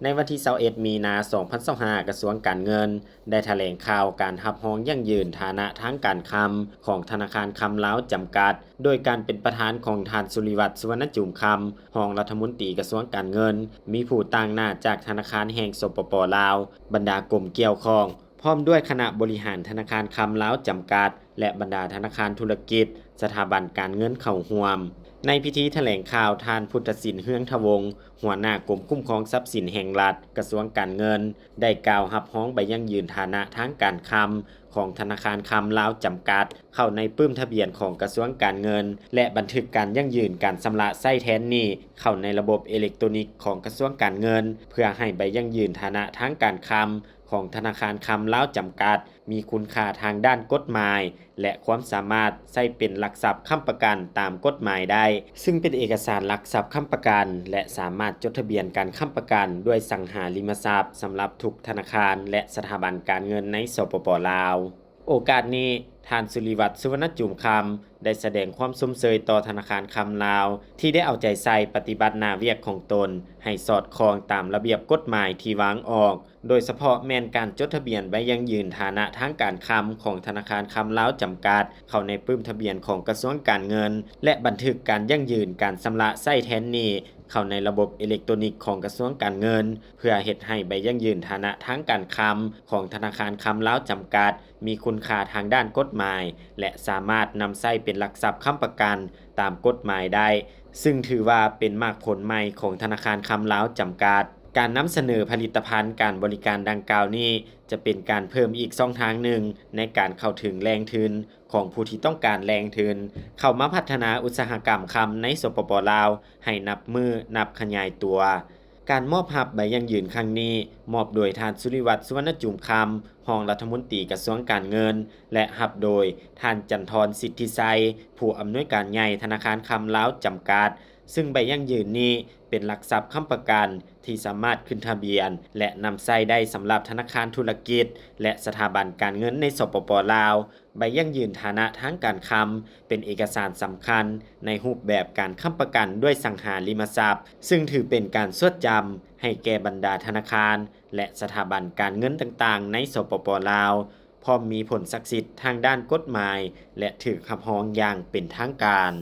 ในวันที่21มีนา2025กระทรวงการเงินได้แถลงข่าวการรับรองยั่งยืนฐานะทางการคลังของธนาคารคำลาวจำกัดโดยการเป็นประธานของท่านสุริวัฒน์ สุวรรณจุมคำรองรัฐมนตรีกระทรวงการเงินมีผู้ต่างหน้าจากธนาคารแห่งสปป.ลาวบรรดากรมเกี่ยวข้องพร้อมด้วยคณะบริหารธนาคารคำลาวจำกัดและบรรดาธนาคารธุรกิจสถาบันการเงินเข้าร่วมในพิธีแถลงข่าวท่านพุทธศิลป์เฮืองทวงศ์หัวหน้ากรมคุ้มครองทรัพย์สินแห่งรัฐกระทรวงการเงินได้กล่าวรับรองใบยั่งยืนฐานะทางการคลังของธนาคารคำลาวจำกัดเข้าในปึ้มทะเบียนของกระทรวงการเงินและบันทึกการยั่งยืนการชำระไส้แทนหนี้เข้าในระบบอิเล็กทรอนิกส์ของกระทรวงการเงินเพื่อให้ใบยั่งยืนฐานะทางการคลังของธนาคารคำลาวจำกัดมีคุณค่าทางด้านกฎหมายและความสามารถใช้เป็นหลักทรัพย์ค้ำประกันตามกฎหมายได้ซึ่งเป็นเอกสารหลักทรัพย์ค้ำประกันและสามารถจดทะเบียนการค้ำประกันด้วยสังหาริมทรัพย์สำหรับทุกธนาคารและสถาบันการเงินในสปป.ลาวโอกาสนี้ท่านสุริวัฒน์ สุวรรณจุมคำได้แสดงความสมเสยต่อธนาคารคำลาวที่ได้เอาใจใส่ปฏิบัติหน้าเวียกของตนให้สอดคล้องตามระเบียบกฎหมายที่วางออกโดยเฉพาะแม่นการจดทะเบียนใบยั่งยืนฐานะทางการคลังของธนาคารคำลาวจำกัดเข้าในปึ้มทะเบียนของกระทรวงการเงินและบันทึกการยั่งยืนการชำระไส้แทนหนี้เข้าในระบบอิเล็กทรอนิกส์ของกระทรวงการเงินเพื่อเฮ็ดให้ใบยั่งยืนฐานะทางการคลังของธนาคารคำลาวจำกัดมีคุณค่าทางด้านกฎหมายและสามารถนำใช้เป็นหลักทรัพย์ค้ำประกันตามกฎหมายได้ซึ่งถือว่าเป็นมรรคผลใหม่ของธนาคารคำลาวจำกัดการนำเสนอผลิตภัณฑ์การบริการดังกล่าวนี้จะเป็นการเพิ่มอีกช่องทางหนึ่งในการเข้าถึงแรงทุนของผู้ที่ต้องการแรงทุนเข้ามาพัฒนาอุตสาหกรรมคำในสปป.ลาวให้นับขยายตัวการมอบรับใบยั่งยืนครั้งนี้มอบโดยท่านสุริวัฒน์ สุวรรณจุมคำรองรัฐมนตรีกระทรวงการเงินและรับโดยท่านจันทร สิทธิไสยผู้อำนวยการใหญ่ธนาคารคำลาวจำกัดซึ่งใบยั่งยืนนี้เป็นหลักทรัพย์ค้ำประกันที่สามารถขึ้นทะเบียนและนำใช้ได้สำหรับธนาคารธุรกิจและสถาบันการเงินในสปป.ลาวใบยั่งยืนฐานะทางการคลังเป็นเอกสารสำคัญในรูปแบบการค้ำประกันด้วยสังหาริมทรัพย์ซึ่งถือเป็นการสวดจำให้แก่บรรดาธนาคารและสถาบันการเงินต่างๆในสปป.ลาวพร้อมมีผลศักดิ์สิทธิ์ทางด้านกฎหมายและถูกรับรองอย่างเป็นทางการ